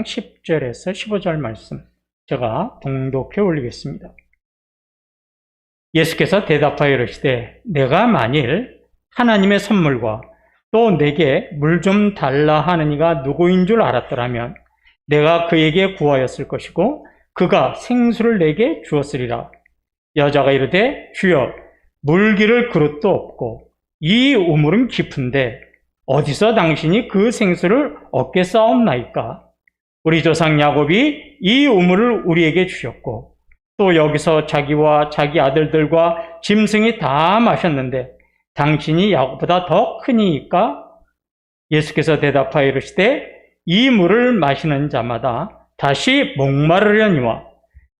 10절에서 15절 말씀 제가 봉독해 올리겠습니다. 예수께서 대답하여 이르시되 내가 만일 하나님의 선물과 또 내게 물 좀 달라 하는 이가 누구인 줄 알았더라면 내가 그에게 구하였을 것이고 그가 생수를 내게 주었으리라. 여자가 이르되 주여 물 기를 그릇도 없고 이 우물은 깊은데 어디서 당신이 그 생수를 얻겠사옵나이까? 우리 조상 야곱이 이 우물을 우리에게 주셨고 또 여기서 자기와 자기 아들들과 짐승이 다 마셨는데 당신이 야곱보다 더 크니이까? 예수께서 대답하여 이르시되 이 물을 마시는 자마다 다시 목마르려니와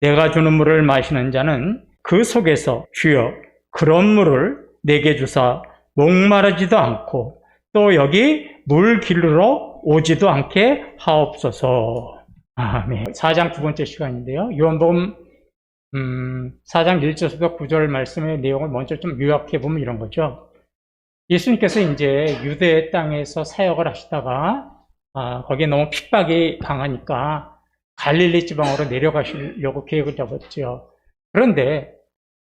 내가 주는 물을 마시는 자는 그 속에서 주여 그런 물을 내게 주사 목마르지도 않고 또 여기 물 기르러 오지도 않게 하옵소서. 아멘. 4장 두 번째 시간인데요. 요한복음 4장 1절부터 9절 말씀의 내용을 먼저 좀 요약해 보면 이런 거죠. 예수님께서 이제 유대 땅에서 사역을 하시다가 거기에 너무 핍박이 강하니까 갈릴리 지방으로 내려가시려고 계획을 잡았죠. 그런데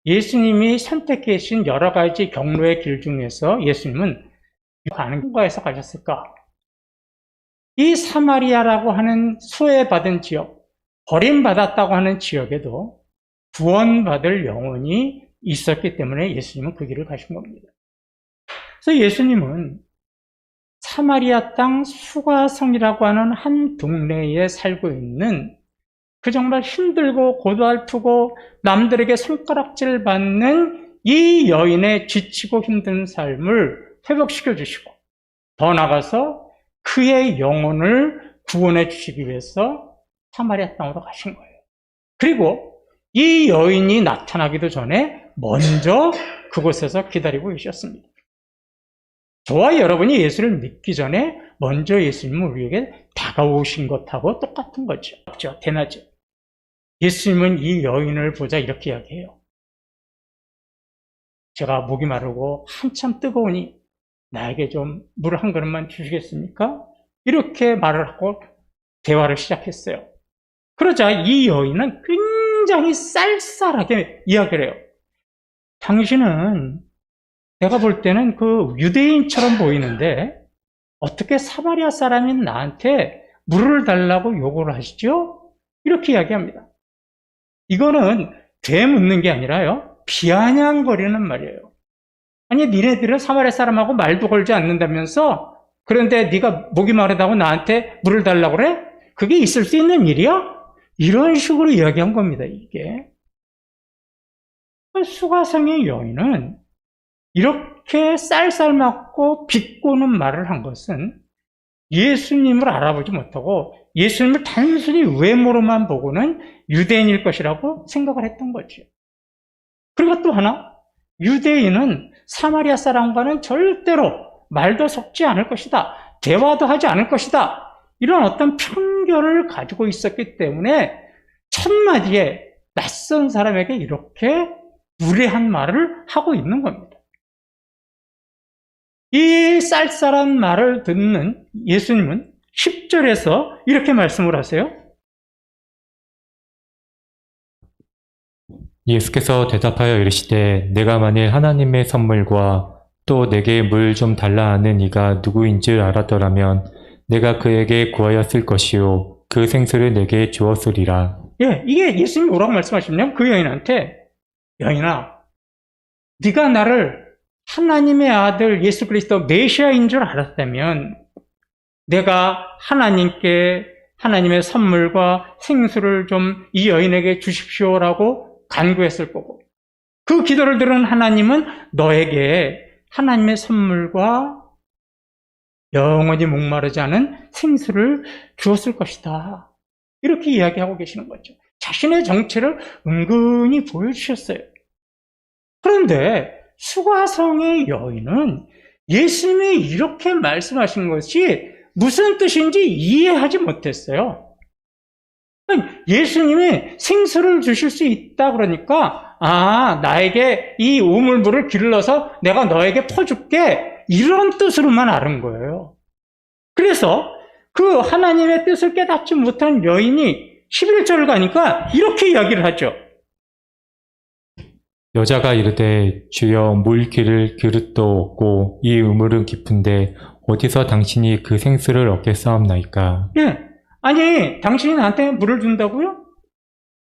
예수님이 선택해 주신 여러 가지 경로의 길 중에서 예수님은 가는 통과해서 가셨을까? 이 사마리아라고 하는 소외받은 지역, 버림받았다고 하는 지역에도 구원받을 영혼이 있었기 때문에 예수님은 그 길을 가신 겁니다. 그래서 예수님은 사마리아 땅 수가성이라고 하는 한 동네에 살고 있는 그 정말 힘들고 고달프고 남들에게 손가락질 받는 이 여인의 지치고 힘든 삶을 회복시켜 주시고 더 나아가서 그의 영혼을 구원해 주시기 위해서 사마리아 땅으로 가신 거예요. 그리고 이 여인이 나타나기도 전에 먼저 그곳에서 기다리고 계셨습니다. 저와 여러분이 예수를 믿기 전에 먼저 예수님은 우리에게 다가오신 것하고 똑같은 거죠. 대낮에. 예수님은 이 여인을 보자 이렇게 이야기해요. 제가 목이 마르고 한참 뜨거우니 나에게 좀 물 한 그릇만 주시겠습니까? 이렇게 말을 하고 대화를 시작했어요. 그러자 이 여인은 굉장히 쌀쌀하게 이야기를 해요. 당신은 내가 볼 때는 그 유대인처럼 보이는데 어떻게 사마리아 사람인 나한테 물을 달라고 요구를 하시죠? 이렇게 이야기합니다. 이거는 되묻는 게 아니라요, 비아냥거리는 말이에요. 아니, 니네들은 사마리아 사람하고 말도 걸지 않는다면서 그런데 네가 목이 마르다고 나한테 물을 달라고 그래? 그게 있을 수 있는 일이야? 이런 식으로 이야기한 겁니다, 이게. 수가성의 여인은 이렇게 쌀쌀맞고 비꼬는 말을 한 것은 예수님을 알아보지 못하고 예수님을 단순히 외모로만 보고는 유대인일 것이라고 생각을 했던 거죠. 그리고 또 하나, 유대인은 사마리아 사람과는 절대로 말도 섞지 않을 것이다, 대화도 하지 않을 것이다, 이런 어떤 편견을 가지고 있었기 때문에 첫마디에 낯선 사람에게 이렇게 무례한 말을 하고 있는 겁니다. 이 쌀쌀한 말을 듣는 예수님은 10절에서 이렇게 말씀을 하세요. 예수께서 대답하여 이르시되 내가 만일 하나님의 선물과 또 내게 물 좀 달라 하는 이가 누구인 줄 알았더라면 내가 그에게 구하였을 것이요 그 생수를 내게 주었으리라. 예, 이게 예수님이 뭐라고 말씀하시냐면 그 여인한테, 여인아, 네가 나를 하나님의 아들 예수 그리스도 메시아인 줄 알았다면 내가 하나님께 하나님의 선물과 생수를 좀 이 여인에게 주십시오라고 간구했을 거고, 그 기도를 들은 하나님은 너에게 하나님의 선물과 영원히 목마르지 않은 생수를 주었을 것이다, 이렇게 이야기하고 계시는 거죠. 자신의 정체를 은근히 보여주셨어요. 그런데 수가성의 여인은 예수님이 이렇게 말씀하신 것이 무슨 뜻인지 이해하지 못했어요. 예수님이 생수를 주실 수 있다 그러니까, 나에게 이 우물물을 길러서 내가 너에게 퍼줄게, 이런 뜻으로만 알은 거예요. 그래서 그 하나님의 뜻을 깨닫지 못한 여인이 11절을 가니까 이렇게 이야기를 하죠. 여자가 이르되 주여 물기를 그릇도 없고 이 우물은 깊은데 어디서 당신이 그 생수를 얻겠사옵나이까. 예. 아니, 당신이 나한테 물을 준다고요?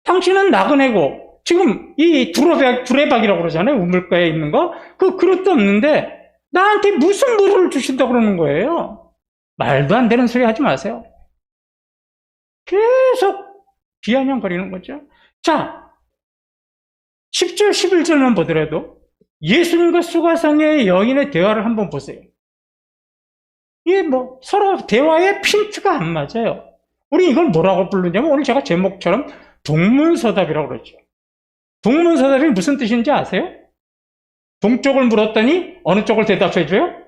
당신은 나그네고, 지금 이 두레박이라고 그러잖아요. 우물가에 있는 거. 그 그릇도 없는데, 나한테 무슨 물을 주신다고 그러는 거예요? 말도 안 되는 소리 하지 마세요. 계속 비아냥거리는 거죠. 자, 10절, 11절만 보더라도 예수님과 수가성의 여인의 대화를 한번 보세요. 이게 서로 대화의 핀트가 안 맞아요. 우리 이걸 뭐라고 부르냐면 오늘 제가 제목처럼 동문서답이라고 그러죠. 동문서답이 무슨 뜻인지 아세요? 동쪽을 물었더니 어느 쪽을 대답해줘요?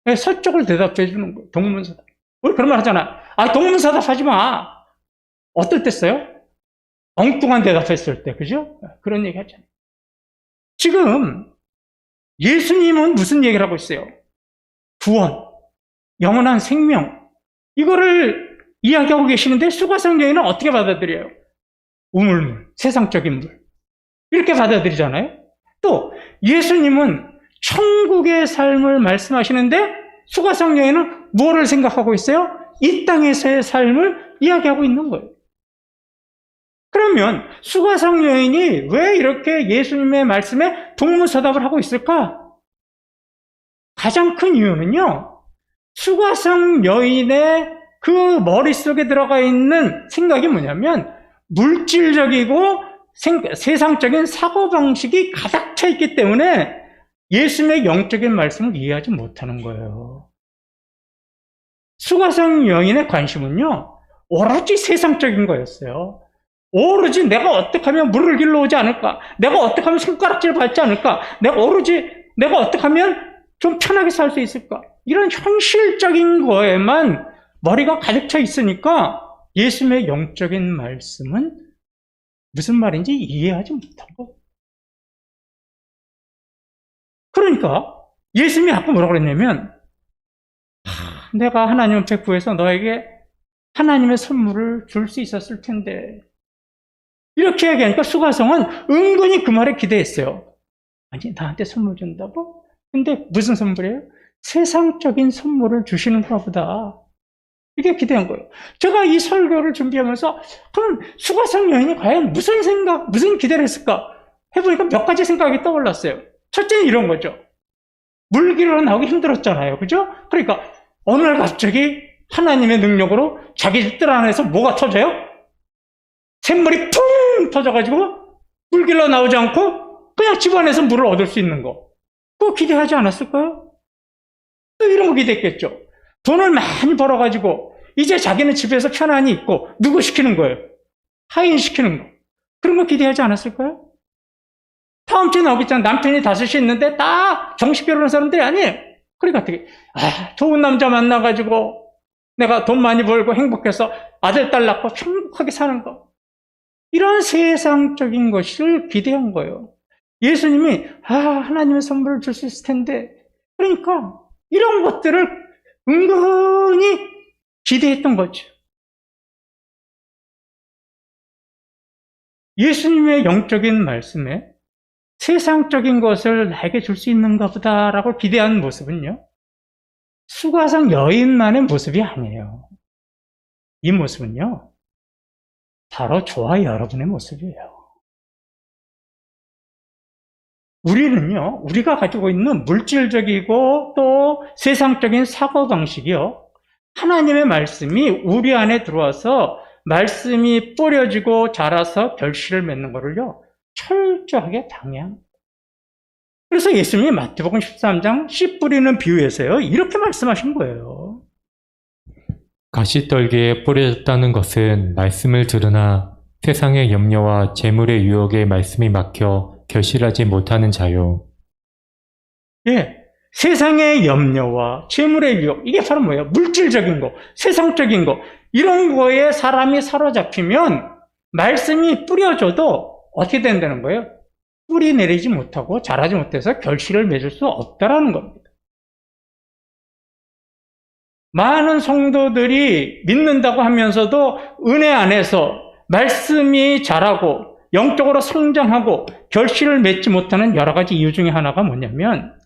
네, 서쪽을 대답해주는 거예요. 동문서답. 우리 그런 말 하잖아. 동문서답 하지 마. 어떨 때 써요? 엉뚱한 대답했을 때, 그죠? 그런 얘기 하잖아요. 지금 예수님은 무슨 얘기를 하고 있어요? 구원, 영원한 생명, 이거를 이야기하고 계시는데 수가성 여인은 어떻게 받아들여요? 우물물, 세상적인 물, 이렇게 받아들이잖아요. 또 예수님은 천국의 삶을 말씀하시는데 수가성 여인은 무엇을 생각하고 있어요? 이 땅에서의 삶을 이야기하고 있는 거예요. 그러면 수가성 여인이 왜 이렇게 예수님의 말씀에 동문서답을 하고 있을까? 가장 큰 이유는요, 수가성 여인의 그 머릿속에 들어가 있는 생각이 뭐냐면 물질적이고 세상적인 사고방식이 가득 차 있기 때문에 예수님의 영적인 말씀을 이해하지 못하는 거예요. 수가성 여인의 관심은요, 오로지 세상적인 거였어요. 오로지 내가 어떻게 하면 물을 길러오지 않을까? 내가 어떻게 하면 손가락질 받지 않을까? 내가 어떻게 하면 좀 편하게 살 수 있을까? 이런 현실적인 거에만 머리가 가득 차 있으니까 예수님의 영적인 말씀은 무슨 말인지 이해하지 못한 거예요. 그러니까 예수님이 아까 뭐라고 그랬냐면 내가 하나님 앞에 구해서 너에게 하나님의 선물을 줄 수 있었을 텐데, 이렇게 얘기하니까 수가성은 은근히 그 말에 기대했어요. 아니, 나한테 선물 준다고? 근데 무슨 선물이에요? 세상적인 선물을 주시는가 보다. 이게 기대한 거예요. 제가 이 설교를 준비하면서 그럼 수가성 여인이 과연 무슨 생각, 무슨 기대를 했을까? 해보니까 몇 가지 생각이 떠올랐어요. 첫째는 이런 거죠. 물기로 나오기 힘들었잖아요. 그죠? 그러니까 어느 날 갑자기 하나님의 능력으로 자기 뜰 안에서 뭐가 터져요? 샘물이 퉁 터져가지고 물길로 나오지 않고 그냥 집안에서 물을 얻을 수 있는 거. 그거 기대하지 않았을까요? 또 이런 거 기대했겠죠. 돈을 많이 벌어가지고 이제 자기는 집에서 편안히 있고 누구 시키는 거예요? 하인 시키는 거. 그런 거 기대하지 않았을까요? 다음 주에 나오겠잖아. 남편이 5이 있는데 다 정식 결혼한 사람들이 아니에요. 그러니까 어떻게 좋은 남자 만나가지고 내가 돈 많이 벌고 행복해서 아들, 딸 낳고 행복하게 사는 거. 이런 세상적인 것을 기대한 거예요. 예수님이 하나님의 선물을 줄 수 있을 텐데, 그러니까 이런 것들을 은근히 기대했던 거죠. 예수님의 영적인 말씀에 세상적인 것을 나에게 줄 수 있는가 보다라고 기대한 모습은요, 수가성 여인만의 모습이 아니에요. 이 모습은요, 바로 저와 여러분의 모습이에요. 우리는요, 우리가 가지고 있는 물질적이고 또 세상적인 사고방식이요, 하나님의 말씀이 우리 안에 들어와서 말씀이 뿌려지고 자라서 결실을 맺는 거를요, 철저하게 방해합니다. 그래서 예수님이 마태복음 13장 씨 뿌리는 비유에서요, 이렇게 말씀하신 거예요. 가시떨기에 뿌려졌다는 것은 말씀을 들으나 세상의 염려와 재물의 유혹에 말씀이 막혀 결실하지 못하는 자요. 예, 세상의 염려와 재물의 유혹, 이게 바로 뭐예요? 물질적인 거, 세상적인 거, 이런 거에 사람이 사로잡히면 말씀이 뿌려져도 어떻게 된다는 거예요? 뿌리 내리지 못하고 자라지 못해서 결실을 맺을 수 없다라는 겁니다. 많은 성도들이 믿는다고 하면서도 은혜 안에서 말씀이 자라고 영적으로 성장하고 결실을 맺지 못하는 여러 가지 이유 중에 하나가 뭐냐면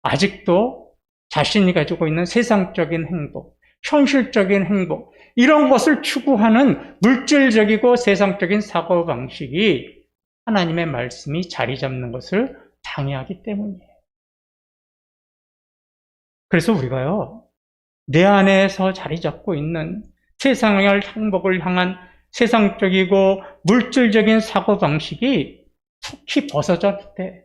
아직도 자신이 가지고 있는 세상적인 행복, 현실적인 행복, 이런 것을 추구하는 물질적이고 세상적인 사고방식이 하나님의 말씀이 자리 잡는 것을 방해하기 때문이에요. 그래서 우리가요, 내 안에서 자리 잡고 있는 세상의 행복을 향한 세상적이고 물질적인 사고방식이 툭히 벗어졌을 때,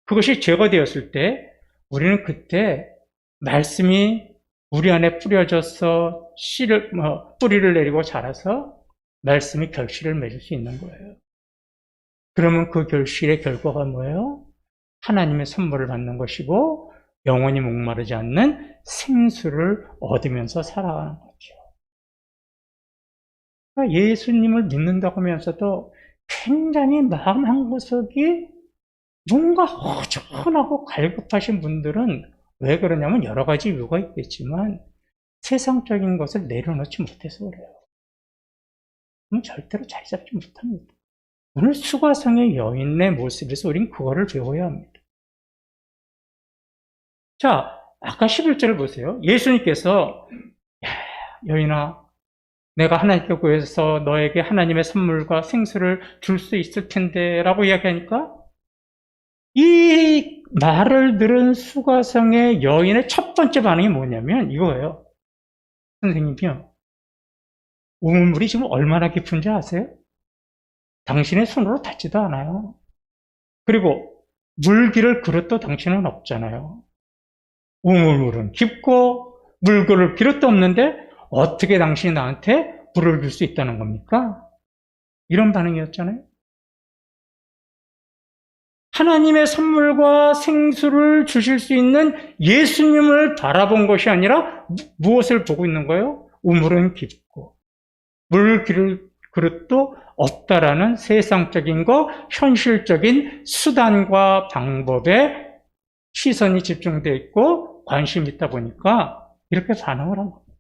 그것이 제거되었을 때 우리는 그때 말씀이 우리 안에 뿌려져서 뿌리를 내리고 자라서 말씀이 결실을 맺을 수 있는 거예요. 그러면 그 결실의 결과가 뭐예요? 하나님의 선물을 받는 것이고 영원히 목마르지 않는 생수를 얻으면서 살아가는 거죠. 그러니까 예수님을 믿는다고 하면서도 굉장히 마음 한구석이 뭔가 허전하고 갈급하신 분들은 왜 그러냐면 여러 가지 이유가 있겠지만 세상적인 것을 내려놓지 못해서 그래요. 그럼 절대로 자리 잡지 못합니다. 오늘 수가성의 여인의 모습에서 우린 그거를 배워야 합니다. 자, 아까 11절을 보세요. 예수님께서 여인아, 내가 하나님께 구해서 너에게 하나님의 선물과 생수를 줄 수 있을 텐데 라고 이야기하니까 이 말을 들은 수가성의 여인의 첫 번째 반응이 뭐냐면 이거예요. 선생님이요, 우물물이 지금 얼마나 깊은지 아세요? 당신의 손으로 닿지도 않아요. 그리고 물기를 그릇도 당신은 없잖아요. 우물물은 깊고 물그릇 그릇도 없는데 어떻게 당신이 나한테 물을 줄 수 있다는 겁니까? 이런 반응이었잖아요. 하나님의 선물과 생수를 주실 수 있는 예수님을 바라본 것이 아니라 무엇을 보고 있는 거예요? 우물은 깊고 물 그릇도 없다라는 세상적인 거, 현실적인 수단과 방법에 시선이 집중되어 있고 관심이 있다 보니까 이렇게 반응을 한 겁니다.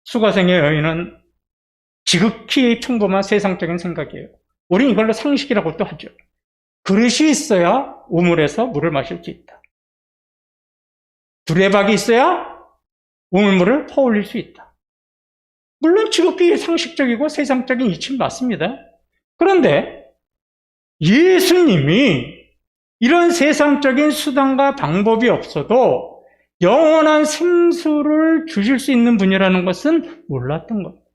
수가성의 여인은 지극히 평범한 세상적인 생각이에요. 우린 이걸로 상식이라고 또 하죠. 그릇이 있어야 우물에서 물을 마실 수 있다. 두레박이 있어야 우물물을 퍼올릴 수 있다. 물론 지극히 상식적이고 세상적인 이치는 맞습니다. 그런데 예수님이 이런 세상적인 수단과 방법이 없어도 영원한 생수를 주실 수 있는 분이라는 것은 몰랐던 겁니다.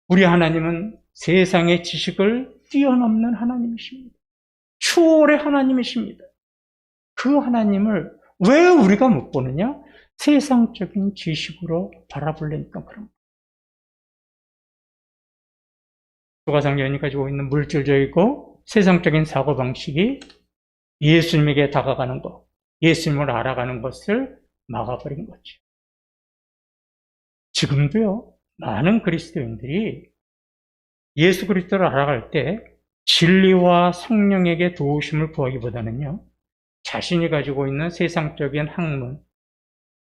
우리 하나님은 세상의 지식을 뛰어넘는 하나님이십니다. 초월의 하나님이십니다. 그 하나님을 왜 우리가 못 보느냐? 세상적인 지식으로 바라보려니까 그런 거예요. 수가성 여인이 가지고 있는 물질적이고 세상적인 사고방식이 예수님에게 다가가는 것, 예수님을 알아가는 것을 막아버린 거죠. 지금도요, 많은 그리스도인들이 예수 그리스도를 알아갈 때 진리와 성령에게 도우심을 구하기보다는요, 자신이 가지고 있는 세상적인 학문,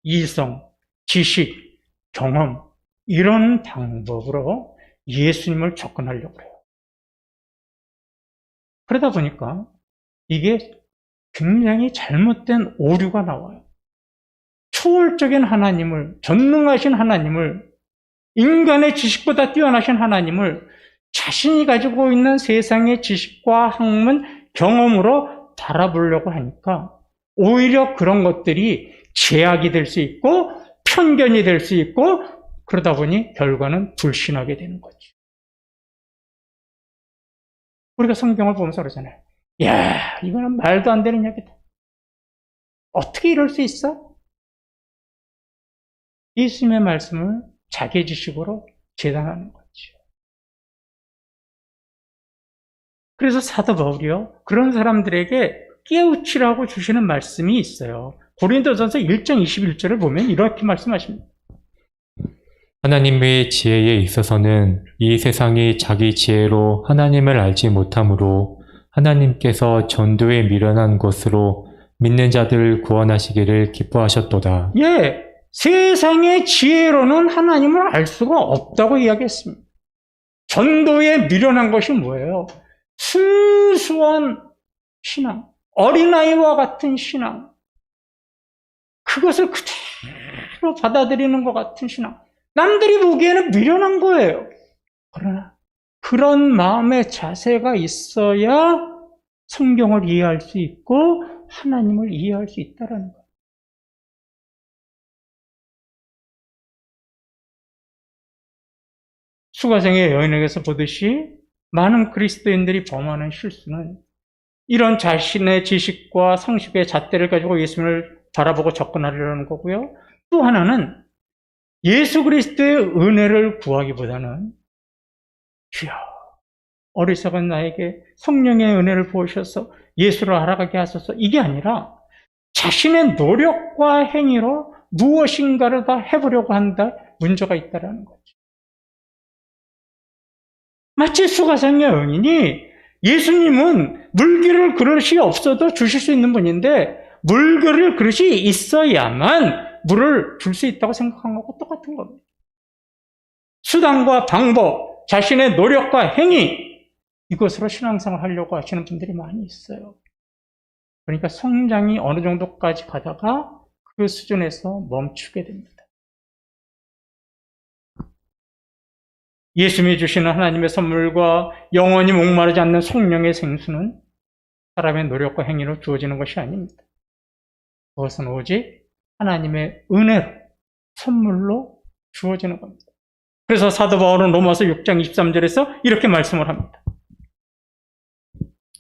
이성, 지식, 경험, 이런 방법으로 예수님을 접근하려고 해요. 그러다 보니까 이게 굉장히 잘못된 오류가 나와요. 초월적인 하나님을, 전능하신 하나님을, 인간의 지식보다 뛰어나신 하나님을 자신이 가지고 있는 세상의 지식과 학문, 경험으로 바라보려고 하니까 오히려 그런 것들이 제약이 될 수 있고 편견이 될 수 있고 그러다 보니 결과는 불신하게 되는 거죠. 우리가 성경을 보면서 그러잖아요. 야, 이거는 말도 안 되는 이야기다. 어떻게 이럴 수 있어? 예수님의 말씀을 자기 지식으로 재단하는 거죠. 그래서 사도 바울이요, 그런 사람들에게 깨우치라고 주시는 말씀이 있어요. 고린도전서 1장 21절을 보면 이렇게 말씀하십니다. 하나님의 지혜에 있어서는 이 세상이 자기 지혜로 하나님을 알지 못하므로 하나님께서 전도에 미련한 것으로 믿는 자들을 구원하시기를 기뻐하셨도다. 예, 세상의 지혜로는 하나님을 알 수가 없다고 이야기했습니다. 전도에 미련한 것이 뭐예요? 순수한 신앙, 어린아이와 같은 신앙, 그것을 그대로 받아들이는 것 같은 신앙. 남들이 보기에는 미련한 거예요. 그러나 그런 마음의 자세가 있어야 성경을 이해할 수 있고 하나님을 이해할 수 있다는 거예요. 수가성의 여인에게서 보듯이 많은 그리스도인들이 범하는 실수는 이런 자신의 지식과 상식의 잣대를 가지고 예수님을 바라보고 접근하려는 거고요. 또 하나는 예수 그리스도의 은혜를 구하기보다는 주여 어리석은 나에게 성령의 은혜를 부으셔서 예수를 알아가게 하소서, 이게 아니라 자신의 노력과 행위로 무엇인가를 다 해보려고 한다, 문제가 있다는 거죠. 마치 수가성의 여인이 예수님은 물기를 그릇이 없어도 주실 수 있는 분인데 물그릇 그릇이 있어야만 물을 줄 수 있다고 생각한 것과 똑같은 겁니다. 수단과 방법, 자신의 노력과 행위, 이것으로 신앙생활을 하려고 하시는 분들이 많이 있어요. 그러니까 성장이 어느 정도까지 가다가 그 수준에서 멈추게 됩니다. 예수님이 주시는 하나님의 선물과 영원히 목마르지 않는 성령의 생수는 사람의 노력과 행위로 주어지는 것이 아닙니다. 그것은 오직 하나님의 은혜로, 선물로 주어지는 겁니다. 그래서 사도 바울은 로마서 6장 23절에서 이렇게 말씀을 합니다.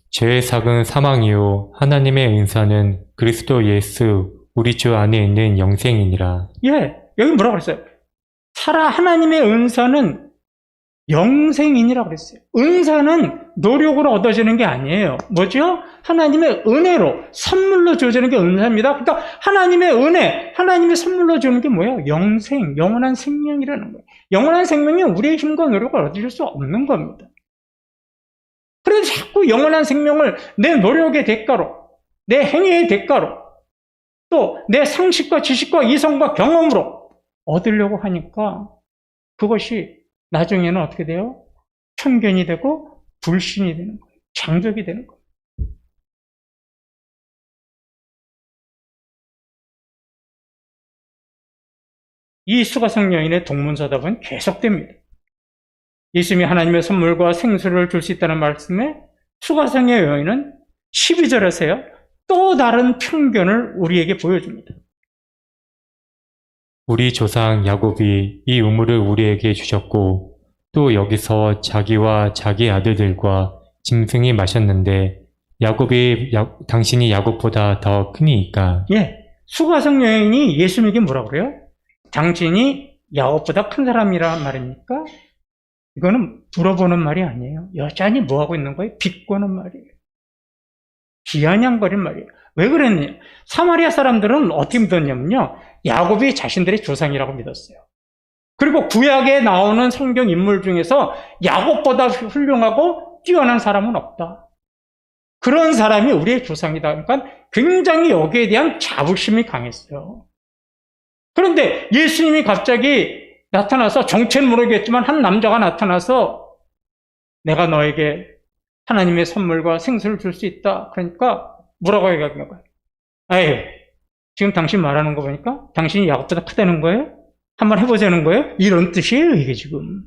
죄의 삭은 사망이요 하나님의 은사는 그리스도 예수 우리 주 안에 있는 영생이니라. 예, 여기 뭐라고 그랬어요? 하나님의 은사는 영생이니라고 그랬어요. 은사는 노력으로 얻어지는 게 아니에요. 뭐죠? 하나님의 은혜로, 선물로 주어지는 게 은사입니다. 그러니까 하나님의 은혜, 하나님의 선물로 주는 게 뭐예요? 영생, 영원한 생명이라는 거예요. 영원한 생명은 우리의 힘과 노력을 얻을 수 없는 겁니다. 그래서 자꾸 영원한 생명을 내 노력의 대가로, 내 행위의 대가로, 또 내 상식과 지식과 이성과 경험으로 얻으려고 하니까 그것이 나중에는 어떻게 돼요? 편견이 되고 불신이 되는 거예요. 장벽이 되는 거예요. 이 수가성 여인의 동문서답은 계속됩니다. 예수님이 하나님의 선물과 생수를 줄 수 있다는 말씀에 수가성의 여인은 12절에서요. 또 다른 편견을 우리에게 보여줍니다. 우리 조상 야곱이 이 우물을 우리에게 주셨고 또 여기서 자기와 자기 아들들과 짐승이 마셨는데 당신이 야곱보다 더 크니이까. 예, 수가성 여인이 예수님에게 뭐라고 그래요? 당신이 야곱보다 큰 사람이란 말입니까? 이거는 물어보는 말이 아니에요. 여전히 뭐하고 있는 거예요? 비꼬는 말이에요. 비아냥거린 말이에요. 왜 그랬느냐? 사마리아 사람들은 어떻게 믿었냐면요. 야곱이 자신들의 조상이라고 믿었어요. 그리고 구약에 나오는 성경 인물 중에서 야곱보다 훌륭하고 뛰어난 사람은 없다. 그런 사람이 우리의 조상이다. 그러니까 굉장히 여기에 대한 자부심이 강했어요. 그런데 예수님이 갑자기 나타나서, 정체는 모르겠지만 한 남자가 나타나서 내가 너에게 하나님의 선물과 생수를 줄 수 있다. 그러니까 뭐라고 얘기하는 거예요? 에이, 지금 당신 말하는 거 보니까 당신이 야곱보다 크다는 거예요? 한번 해보자는 거예요? 이런 뜻이에요, 이게 지금.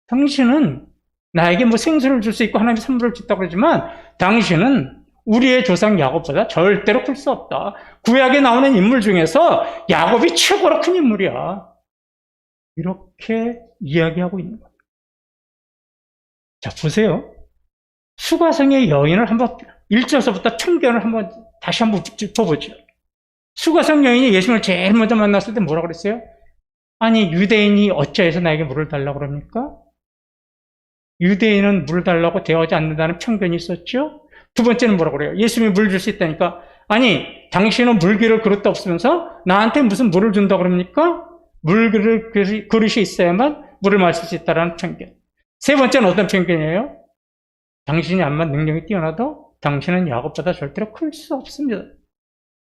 당신은 나에게 뭐 생수를 줄 수 있고 하나님의 선물을 줬다고 그러지만 당신은 우리의 조상 야곱보다 절대로 클 수 없다. 구약에 나오는 인물 중에서 야곱이 최고로 큰 인물이야. 이렇게 이야기하고 있는 거예요. 자, 보세요. 수가성의 여인을 한번 1절서부터 편견을 다시 한번 짚어보죠. 수가성 여인이 예수님을 제일 먼저 만났을 때 뭐라고 그랬어요? 아니, 유대인이 어찌해서 나에게 물을 달라고 그럽니까? 유대인은 물을 달라고 대하지 않는다는 편견이 있었죠? 두 번째는 뭐라고 그래요? 예수님이 물 줄 수 있다니까. 아니, 당신은 물기를 그릇도 없으면서 나한테 무슨 물을 준다고 그럽니까? 그릇이 있어야만 물을 마실 수 있다는 편견. 세 번째는 어떤 편견이에요? 당신이 암만 능력이 뛰어나도 당신은 야곱보다 절대로 클 수 없습니다.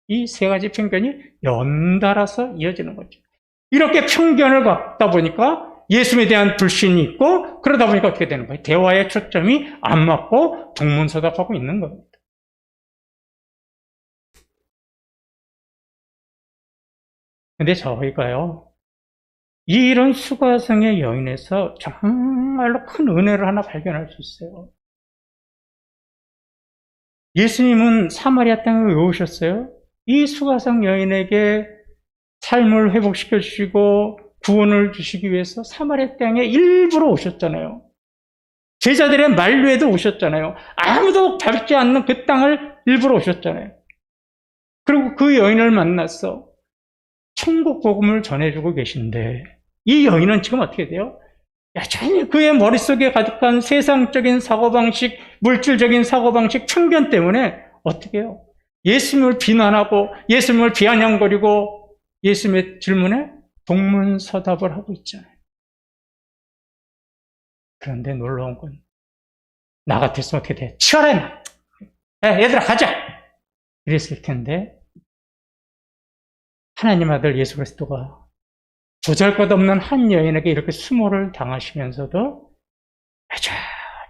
이 세 가지 편견이 연달아서 이어지는 거죠. 이렇게 편견을 갖다 보니까 예수님에 대한 불신이 있고, 그러다 보니까 어떻게 되는 거예요? 대화의 초점이 안 맞고 동문서답하고 있는 겁니다. 근데 저희가요, 이런 수가성의 여인에서 정말로 큰 은혜를 하나 발견할 수 있어요. 예수님은 사마리아 땅에 왜 오셨어요? 이 수가성 여인에게 삶을 회복시켜 주시고 구원을 주시기 위해서 사마리아 땅에 일부러 오셨잖아요. 제자들의 만류에도 오셨잖아요. 아무도 밟지 않는 그 땅을 일부러 오셨잖아요. 그리고 그 여인을 만나서 천국 복음을 전해주고 계신데, 이 여인은 지금 어떻게 돼요? 여전히 그의 머릿속에 가득한 세상적인 사고방식, 물질적인 사고방식, 편견 때문에 어떻게 해요? 예수님을 비난하고 예수님을 비아냥거리고 예수님의 질문에 동문서답을 하고 있잖아요. 그런데 놀라운 건, 나 같았으면 어떻게 돼? 치워라! 얘들아 가자! 이랬을 텐데, 하나님 아들 예수 그리스도가 보잘것없는 한 여인에게 이렇게 수모를 당하시면서도 여전히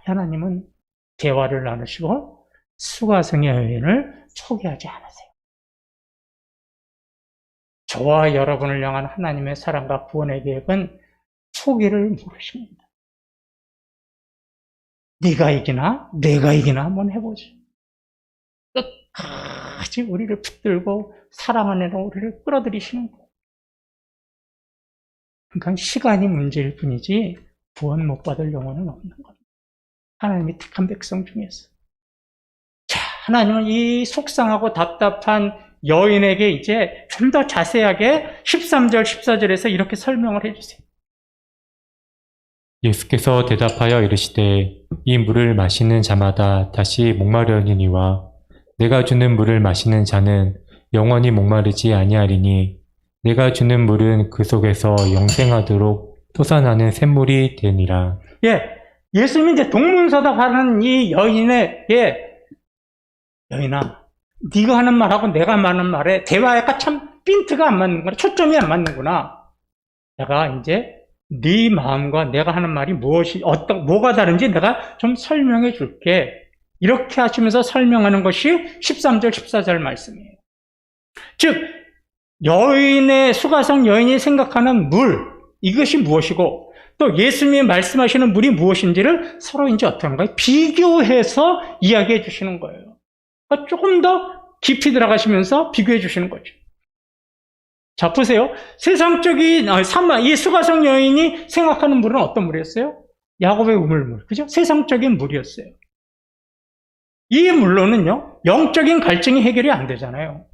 하나님은 대화를 나누시고 수가성의 여인을 포기하지 않으세요. 저와 여러분을 향한 하나님의 사랑과 구원의 계획은 포기를 모르십니다. 네가 이기나 내가 이기나 한번 해보죠. 끝까지 우리를 붙들고 사랑 안으로 우리를 끌어들이시는 거예요. 그러니까 시간이 문제일 뿐이지 구원 못 받을 영혼은 없는 겁니다. 하나님이 택한 백성 중에서. 자, 하나님은 이 속상하고 답답한 여인에게 이제 좀 더 자세하게 13절, 14절에서 이렇게 설명을 해주세요. 예수께서 대답하여 이르시되 이 물을 마시는 자마다 다시 목마르니와 내가 주는 물을 마시는 자는 영원히 목마르지 아니하리니 내가 주는 물은 그 속에서 영생하도록 솟아나는 샘물이 되니라. 예수님이 이제 동문서답하는 이 여인에게, 여인아, 네가 하는 말하고 내가 하는 말에 대화가 참 핀트가 안 맞는구나, 초점이 안 맞는구나. 내가 이제 네 마음과 내가 하는 말이 뭐가 다른지 내가 좀 설명해 줄게. 이렇게 하시면서 설명하는 것이 13절, 14절 말씀이에요. 즉, 수가성 여인이 생각하는 물, 이것이 무엇이고, 또 예수님이 말씀하시는 물이 무엇인지를 서로 이제 어떻게 하는 거예요? 비교해서 이야기해 주시는 거예요. 그러니까 조금 더 깊이 들어가시면서 비교해 주시는 거죠. 자, 보세요. 세상적인, 이 수가성 여인이 생각하는 물은 어떤 물이었어요? 야곱의 우물물. 그죠? 세상적인 물이었어요. 이 물로는요, 영적인 갈증이 해결이 안 되잖아요.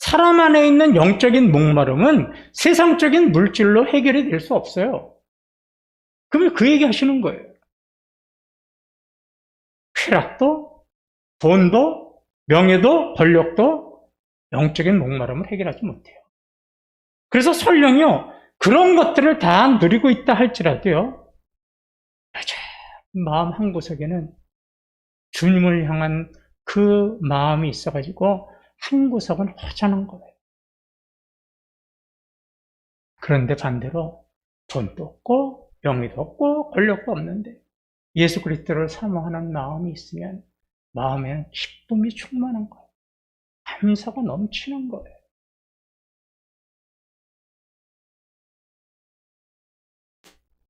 사람 안에 있는 영적인 목마름은 세상적인 물질로 해결이 될 수 없어요. 그러면 그 얘기 하시는 거예요. 쾌락도, 돈도, 명예도, 권력도 영적인 목마름을 해결하지 못해요. 그래서 설령이요, 그런 것들을 다 누리고 있다 할지라도요, 마음 한구석에는 주님을 향한 그 마음이 있어가지고 한 구석은 허전한 거예요. 그런데 반대로 돈도 없고 명예도 없고 권력도 없는데 예수 그리스도를 사모하는 마음이 있으면 마음에는 기쁨이 충만한 거예요. 감사가 넘치는 거예요.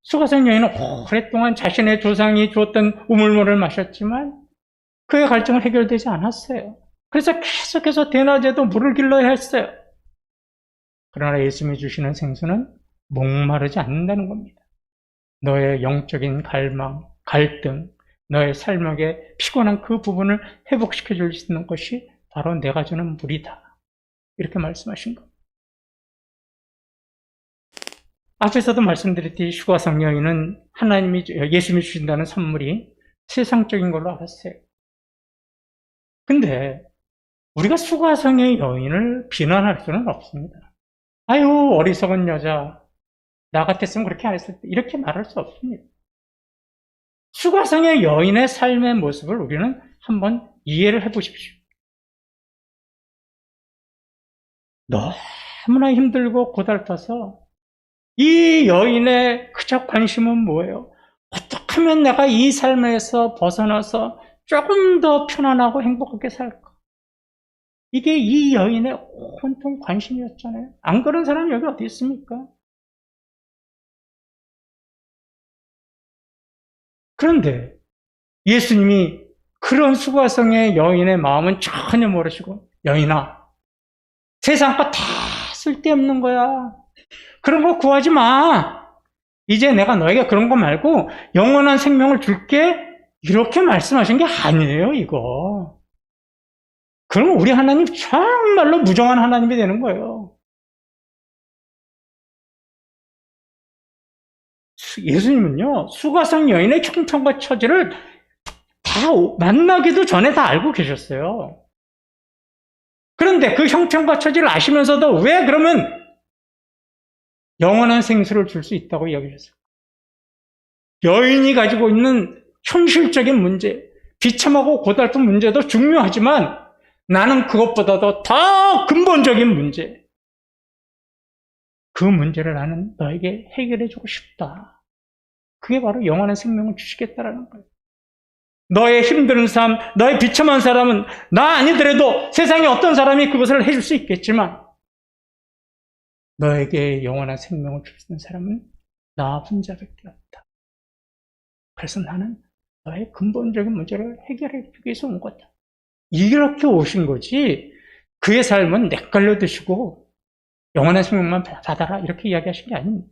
수가성 여인은 오랫동안 자신의 조상이 주었던 우물물을 마셨지만 그의 갈증은 해결되지 않았어요. 그래서 계속해서 대낮에도 물을 길러야 했어요. 그러나 예수님이 주시는 생수는 목마르지 않는다는 겁니다. 너의 영적인 갈망, 갈등, 너의 삶의 피곤한 그 부분을 회복시켜 줄 수 있는 것이 바로 내가 주는 물이다. 이렇게 말씀하신 겁니다. 앞에서도 말씀드렸듯이 수가성 여인은 예수님이 주신다는 선물이 세상적인 걸로 알았어요. 근데 우리가 수가성의 여인을 비난할 수는 없습니다. 아유, 어리석은 여자, 나 같았으면 그렇게 안 했을 때, 이렇게 말할 수 없습니다. 수가성의 여인의 삶의 모습을 우리는 한번 이해를 해보십시오. 너무나 힘들고 고달파서 이 여인의 그저 관심은 뭐예요? 어떻게 하면 내가 이 삶에서 벗어나서 조금 더 편안하고 행복하게 살까? 이게 이 여인의 온통 관심이었잖아요. 안 그런 사람이 여기 어디 있습니까? 그런데 예수님이 그런 수가성의 여인의 마음은 전혀 모르시고, 여인아, 세상 거 다 쓸데없는 거야. 그런 거 구하지 마. 이제 내가 너에게 그런 거 말고 영원한 생명을 줄게. 이렇게 말씀하신 게 아니에요, 이거. 그러면 우리 하나님 정말로 무정한 하나님이 되는 거예요. 예수님은요, 수가성 여인의 형편과 처지를 다 만나기도 전에 다 알고 계셨어요. 그런데 그 형편과 처지를 아시면서도 왜 그러면 영원한 생수를 줄 수 있다고 이야기했어요? 여인이 가지고 있는 현실적인 문제, 비참하고 고달픈 문제도 중요하지만 나는 그것보다도 더 근본적인 문제, 그 문제를 나는 너에게 해결해주고 싶다. 그게 바로 영원한 생명을 주시겠다라는 거예요. 너의 힘든 삶, 너의 비참한 삶은 나 아니더라도 세상에 어떤 사람이 그것을 해줄 수 있겠지만 너에게 영원한 생명을 줄 수 있는 사람은 나 혼자밖에 없다. 그래서 나는 너의 근본적인 문제를 해결해 주기 위해서 온 거다. 이렇게 오신 거지 그의 삶은 냇가려 드시고 영원한 생명만 받아라 이렇게 이야기하신 게 아닙니다.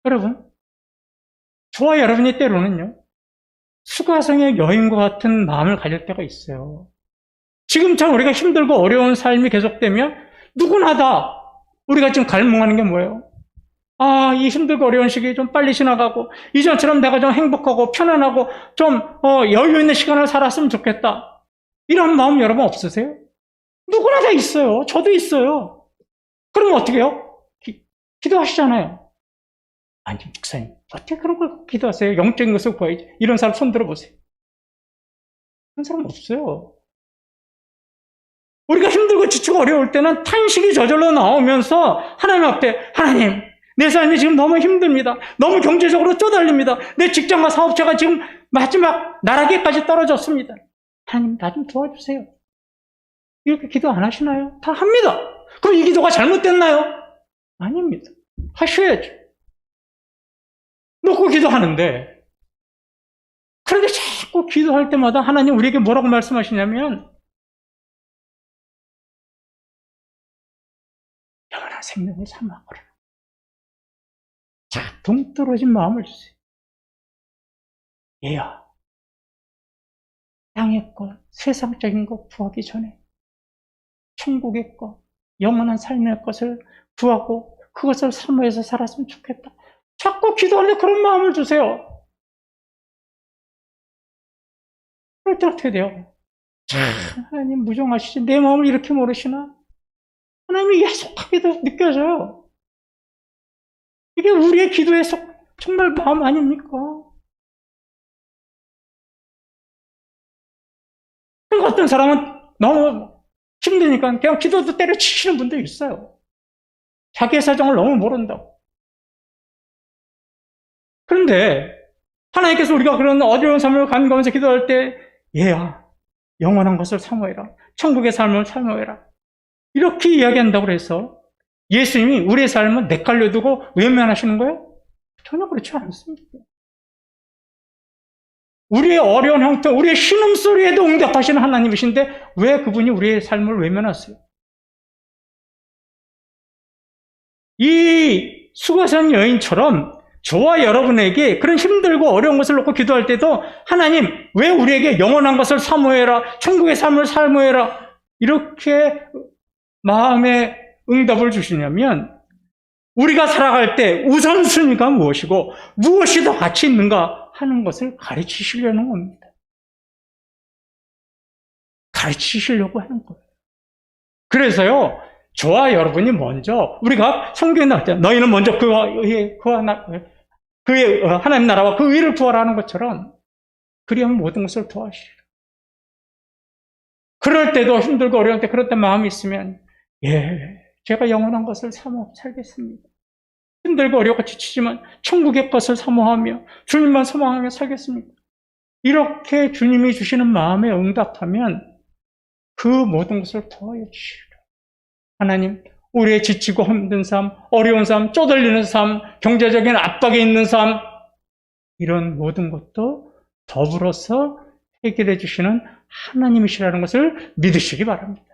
여러분, 저와 여러분이 때로는요 수가성의 여인과 같은 마음을 가질 때가 있어요. 지금처럼 우리가 힘들고 어려운 삶이 계속되면 누구나 다 우리가 지금 갈망하는 게 뭐예요? 아, 이 힘들고 어려운 시기 좀 빨리 지나가고 이전처럼 내가 좀 행복하고 편안하고 좀 여유 있는 시간을 살았으면 좋겠다. 이런 마음 여러분 없으세요? 누구나 다 있어요. 저도 있어요. 그럼 어떻게 해요? 기도하시잖아요. 아니, 목사님, 어떻게 그런 걸 기도하세요? 영적인 것을 구해야지. 이런 사람 손 들어보세요. 그런 사람 없어요. 우리가 힘들고 지치고 어려울 때는 탄식이 저절로 나오면서 하나님 앞에, 하나님, 내 삶이 지금 너무 힘듭니다. 너무 경제적으로 쪼달립니다. 내 직장과 사업체가 지금 마지막 나락에까지 떨어졌습니다. 하나님, 나 좀 도와주세요. 이렇게 기도 안 하시나요? 다 합니다. 그럼 이 기도가 잘못됐나요? 아닙니다. 하셔야죠. 놓고 기도하는데, 그런데 자꾸 기도할 때마다 하나님 우리에게 뭐라고 말씀하시냐면, 영원한 생명을 삼아보라. 자, 동떨어진 마음을 주세요. 얘야, 땅의 것, 세상적인 것 구하기 전에 천국의 것, 영원한 삶의 것을 구하고 그것을 사모해서 살았으면 좋겠다. 자꾸 기도하는데 그런 마음을 주세요. 그럴 때 어떻게 돼요? 하나님 무정하시지 내 마음을 이렇게 모르시나? 하나님이 야속하게도 느껴져요. 이게 우리의 기도의 정말 마음 아닙니까? 그러니까 어떤 사람은 너무 힘드니까 그냥 기도도 때려치시는 분도 있어요. 자기의 사정을 너무 모른다고. 그런데 하나님께서 우리가 그런 어려운 삶을 간구하면서 기도할 때 얘야, 영원한 것을 사모해라. 천국의 삶을 사모해라. 이렇게 이야기한다고 해서 예수님이 우리의 삶을 냇가려 두고 외면하시는 거예요? 전혀 그렇지 않습니다. 우리의 어려운 형편, 우리의 신음소리에도 응답하시는 하나님이신데 왜 그분이 우리의 삶을 외면하세요? 이 수가성 여인처럼 저와 여러분에게 그런 힘들고 어려운 것을 놓고 기도할 때도 하나님 왜 우리에게 영원한 것을 사모해라, 천국의 삶을 사모해라 이렇게 마음에 응답을 주시냐면 우리가 살아갈 때 우선순위가 무엇이고 무엇이 더 가치 있는가 하는 것을 가르치시려는 겁니다. 가르치시려고 하는 거예요. 그래서요, 저와 여러분이 먼저, 우리가 성경에 나왔잖아요. 너희는 먼저 그와 그의 하나님 나라와 그 의를 구하라는 것처럼 그리하면 모든 것을 도와주시리라. 그럴 때도 힘들고 어려울 때 그럴 때 마음이 있으면 제가 영원한 것을 사모하고 살겠습니다. 힘들고 어렵고 지치지만 천국의 것을 사모하며 주님만 소망하며 살겠습니다. 이렇게 주님이 주시는 마음에 응답하면 그 모든 것을 도와주시리라. 하나님, 우리의 지치고 힘든 삶, 어려운 삶, 쪼들리는 삶, 경제적인 압박에 있는 삶, 이런 모든 것도 더불어서 해결해 주시는 하나님이시라는 것을 믿으시기 바랍니다.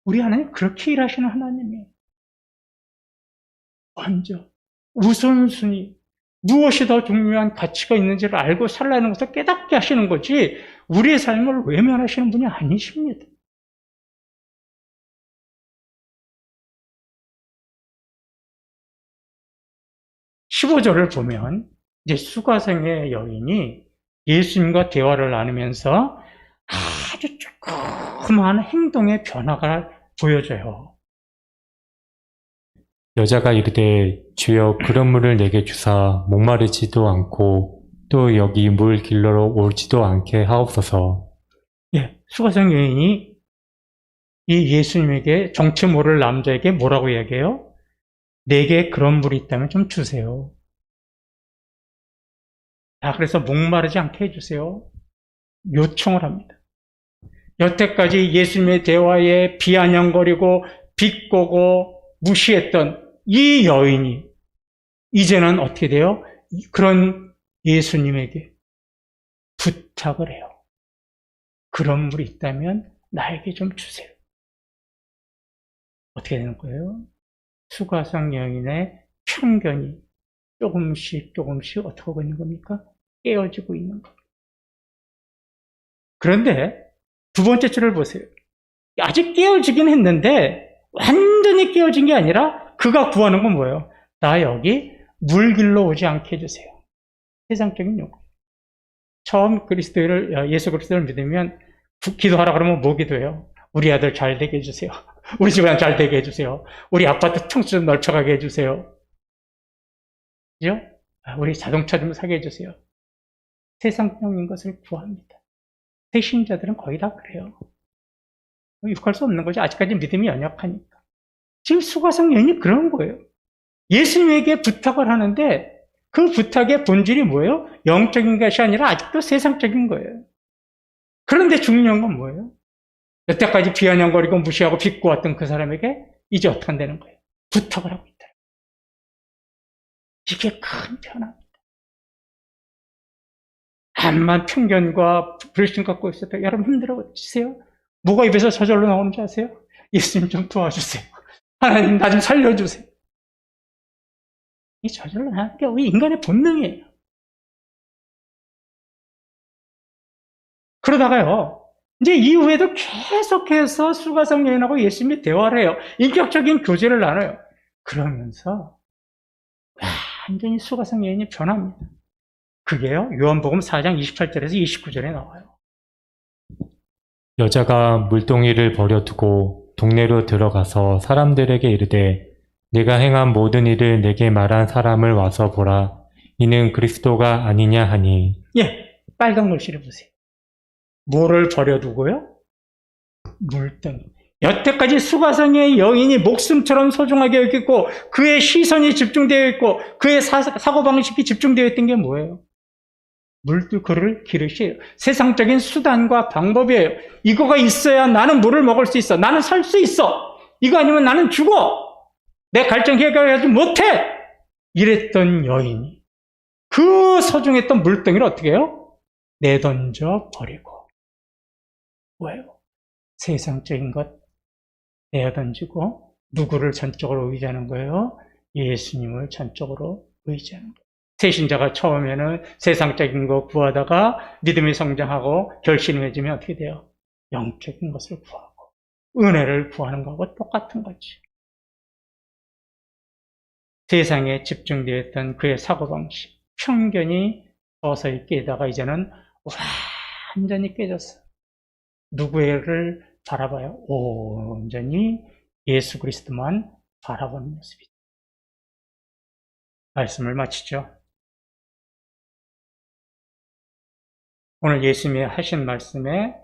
우리 하나님 그렇게 일하시는 하나님이에요. 먼저 우선순위, 무엇이 더 중요한 가치가 있는지를 알고 살라는 것을 깨닫게 하시는 거지 우리의 삶을 외면하시는 분이 아니십니다. (15절을) 보면 이제 수가성의 여인이 예수님과 대화를 나누면서 아주 조그마한 행동의 변화가 보여져요. 여자가 이르되 주여 그런 물을 내게 주사 목마르지도 않고 또 여기 물 길러러 오지도 않게 하옵소서. 수가성 여인이 이 예수님에게 정체 모를 남자에게 뭐라고 이야기해요? 내게 그런 물이 있다면 좀 주세요. 그래서 목마르지 않게 해주세요. 요청을 합니다. 여태까지 예수님의 대화에 비아냥거리고 비꼬고 무시했던 이 여인이 이제는 어떻게 돼요? 그런 예수님에게 부탁을 해요. 그런 물이 있다면 나에게 좀 주세요. 어떻게 되는 거예요? 수가성 여인의 편견이 조금씩 어떻게 하고 있는 겁니까? 깨어지고 있는 겁니다. 그런데 두 번째 줄을 보세요. 아직 깨어지긴 했는데 완전히 깨어진 게 아니라 그가 구하는 건 뭐예요? 나 여기 물 길러 오지 않게 해주세요. 세상적인 요구. 처음 예수 그리스도를 믿으면 기도하라 그러면 뭐 기도해요? 우리 아들 잘 되게 해주세요. 우리 집안 잘 되게 해주세요. 우리 아파트 평수 좀 넓혀가게 해주세요. 그죠? 우리 자동차 좀 사게 해주세요. 세상적인 것을 구합니다. 새신자들은 거의 다 그래요. 욕할 수 없는 거죠. 아직까지 믿음이 연약하니까. 지금 수가성 여인이 그런 거예요. 예수님에게 부탁을 하는데 그 부탁의 본질이 뭐예요? 영적인 것이 아니라 아직도 세상적인 거예요. 그런데 중요한 건 뭐예요? 여태까지 비아냥거리고 무시하고 비꼬았던 그 사람에게 이제 어떻게 한다는 거예요? 부탁을 하고 있다. 이게 큰 변화입니다. 암만 편견과 불신 갖고 있었다. 여러분 힘들어지세요? 뭐가 입에서 저절로 나오는지 아세요? 예수님 좀 도와주세요. 하나님 나 좀 살려주세요. 이 저절로 나오는 게 우리 인간의 본능이에요. 그러다가요. 이제 이후에도 계속해서 수가성 여인하고 예수님이 대화를 해요. 인격적인 교제를 나눠요. 그러면서 완전히 수가성 여인이 변합니다. 그게요. 요한복음 4장 28절에서 29절에 나와요. 여자가 물동이를 버려두고 동네로 들어가서 사람들에게 이르되 내가 행한 모든 일을 내게 말한 사람을 와서 보라. 이는 그리스도가 아니냐 하니. 빨간 글씨를 보세요. 뭐를 버려두고요? 물동이. 여태까지 수가성의 여인이 목숨처럼 소중하게 여기고 그의 시선이 집중되어 있고 그의 사고방식이 집중되어 있던 게 뭐예요? 그를 기르시에요. 세상적인 수단과 방법이에요. 이거가 있어야 나는 물을 먹을 수 있어. 나는 살 수 있어. 이거 아니면 나는 죽어. 내 갈증 해결하지 못해. 이랬던 여인이 그 소중했던 물동이를 어떻게 해요? 내던져 버리고. 뭐예요? 세상적인 것 내어던지고 누구를 전적으로 의지하는 거예요? 예수님을 전적으로 의지하는 거예요. 새신자가 처음에는 세상적인 거 구하다가 믿음이 성장하고 결심이 맺으면 어떻게 돼요? 영적인 것을 구하고 은혜를 구하는 거하고 똑같은 거지. 세상에 집중되어 있던 그의 사고방식, 편견이 서서히 깨다가 이제는 완전히 깨졌어. 누구를 바라봐요? 온전히 예수 그리스도만 바라보는 모습이죠. 말씀을 마치죠. 오늘 예수님이 하신 말씀에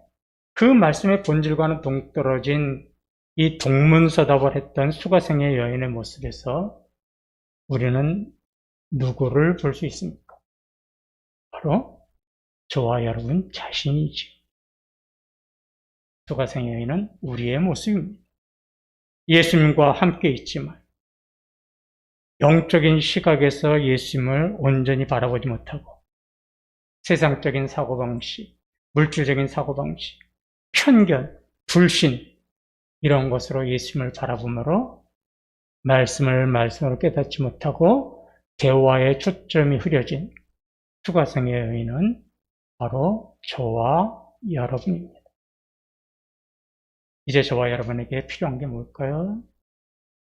그 말씀의 본질과는 동떨어진 이 동문서답을 했던 수가성의 여인의 모습에서 우리는 누구를 볼 수 있습니까? 바로 저와 여러분 자신이지. 수가성의 여인은 우리의 모습입니다. 예수님과 함께 있지만 영적인 시각에서 예수님을 온전히 바라보지 못하고 세상적인 사고방식, 물질적인 사고방식, 편견, 불신 이런 것으로 예수님을 바라보므로 말씀으로 깨닫지 못하고 대화의 초점이 흐려진 수가성의 여인은 바로 저와 여러분입니다. 이제 저와 여러분에게 필요한 게 뭘까요?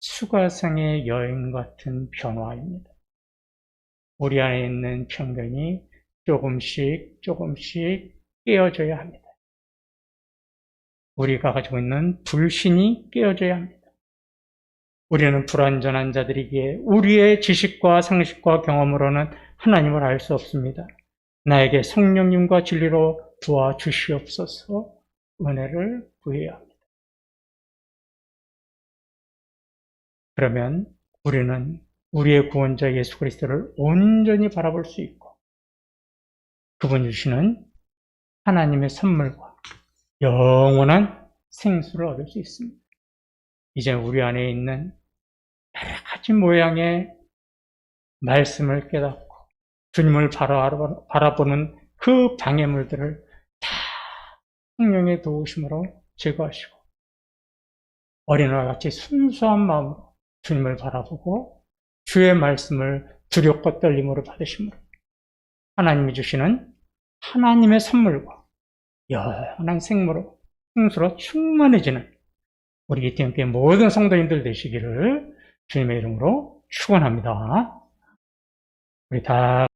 수가성의 여인 같은 변화입니다. 우리 안에 있는 편견이 조금씩 깨어져야 합니다. 우리가 가지고 있는 불신이 깨어져야 합니다. 우리는 불완전한 자들이기에 우리의 지식과 상식과 경험으로는 하나님을 알 수 없습니다. 나에게 성령님과 진리로 도와주시옵소서. 은혜를 구해야 합니다. 그러면 우리는 우리의 구원자 예수 그리스도를 온전히 바라볼 수 있고 그분 주시는 하나님의 선물과 영원한 생수를 얻을 수 있습니다. 이제 우리 안에 있는 여러 가지 모양의 말씀을 깨닫고 주님을 바라보는 그 방해물들을 다 성령의 도우심으로 제거하시고 어린아이와 같이 순수한 마음으로 주님을 바라보고 주의 말씀을 두렵고 떨림으로 받으심으로 하나님이 주시는 하나님의 선물과 영원한 생수로 충만해지는 우리 이태원교회 모든 성도님들 되시기를 주님의 이름으로 축원합니다. 우리 다